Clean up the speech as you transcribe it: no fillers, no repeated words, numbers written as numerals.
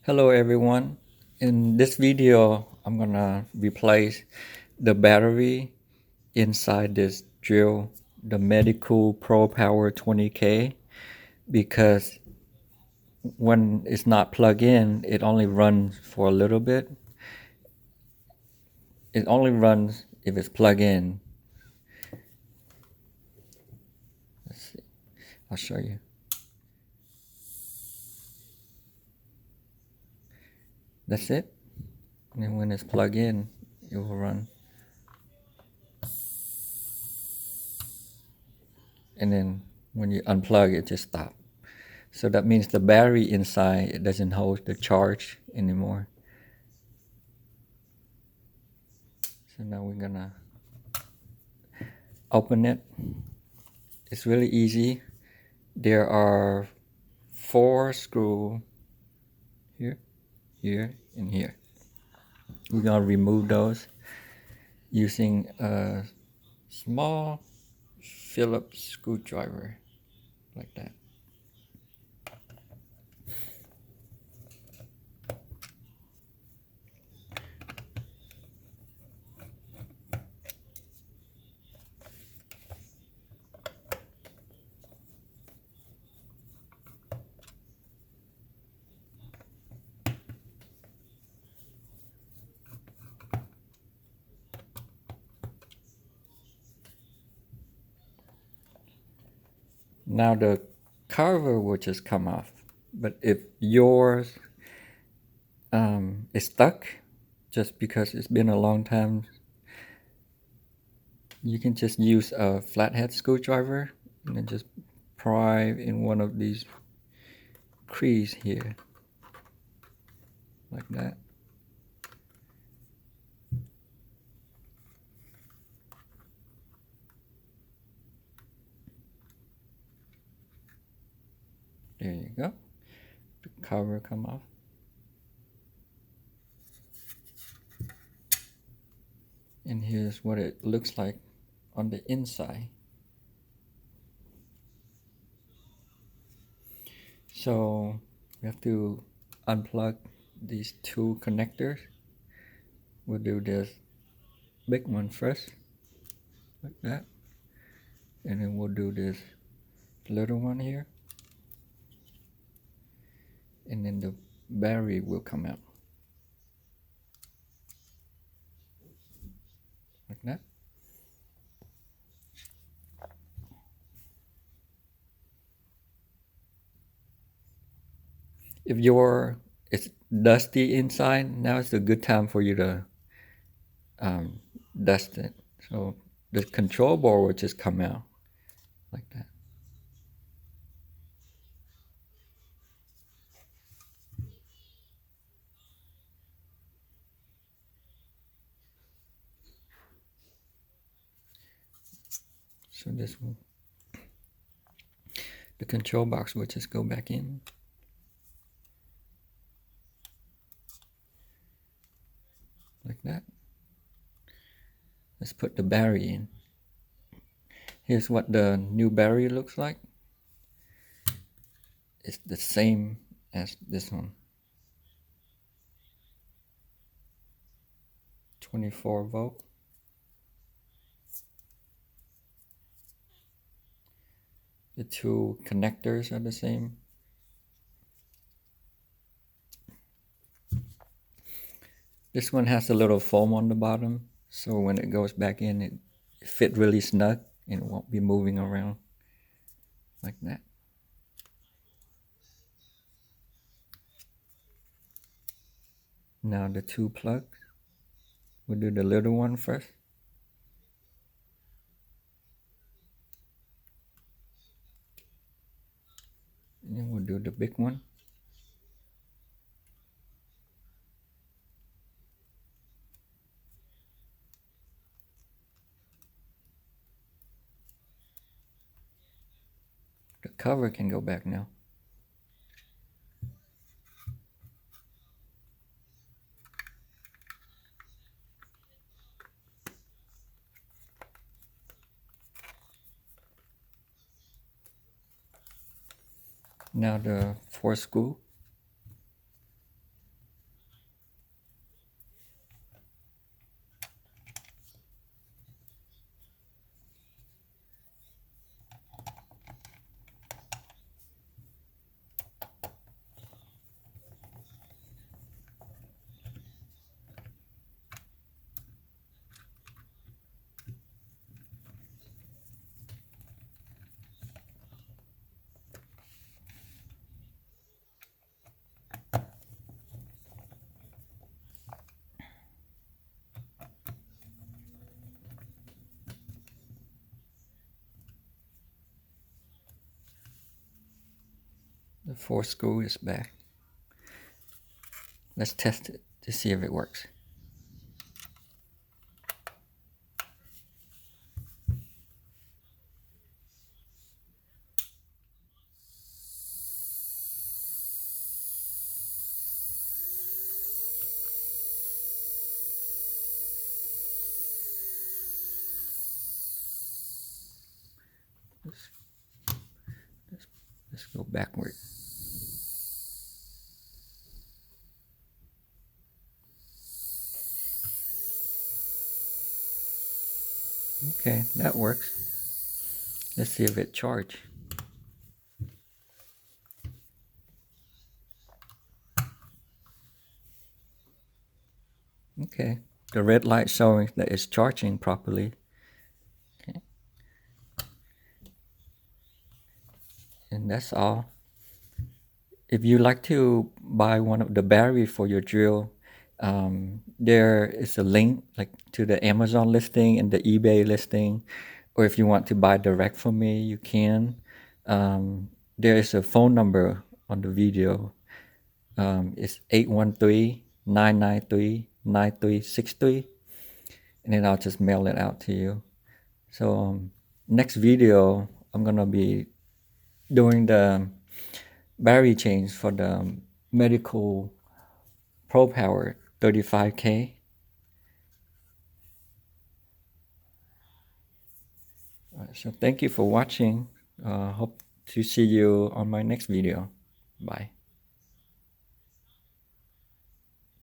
Hello everyone. In this video, I'm gonna replace the battery inside this drill, the Medicool Pro Power 20K, because when it's not plugged in, it only runs for a little bit. It only runs if it's plugged in. Let's see. I'll show you. That's it. And when it's plugged in, it will run. And then when you unplug it, just stops. So that means the battery inside, it doesn't hold the charge anymore. So now we're gonna open it. It's really easy. There are 4 screws here, here, and here. We're gonna remove those using a small Phillips screwdriver like that. Now the cover will just come off, but if yours is stuck just because it's been a long time, you can just use a flathead screwdriver and then just pry in one of these crease here like that. There you go. The cover come off. And here's what it looks like on the inside. So we have to unplug these 2 connectors. We'll do this big one first, like that. And then we'll do this little one here. And then the battery will come out. Like that. If it's dusty inside, now it's a good time for you to dust it. So the control board will just come out like that. So this one, the control box will just go back in. Like that. Let's put the battery in. Here's what the new battery looks like. It's the same as this one. 24 volt. The 2 connectors are the same. This one has a little foam on the bottom, so when it goes back in, it fit really snug and it won't be moving around like that. Now the 2 plugs. We'll do the little one first. And then we'll do the big one. The cover can go back now. Now the 4 screw. The fourth screw is back. Let's test it to see if it works. Let's go backward. Okay, that works. Let's see if it charges. Okay, the red light showing that it's charging properly. Okay. And that's all. If you like to buy one of the battery for your drill, there is a link like to the Amazon listing and the eBay listing, or if you want to buy direct from me, you can. There is a phone number on the video. It's 813-993-9363, and then I'll just mail it out to you. So next video, I'm gonna be doing the battery change for the Medicool Pro Power 35K. So thank you for watching. Hope to see you on my next video. Bye.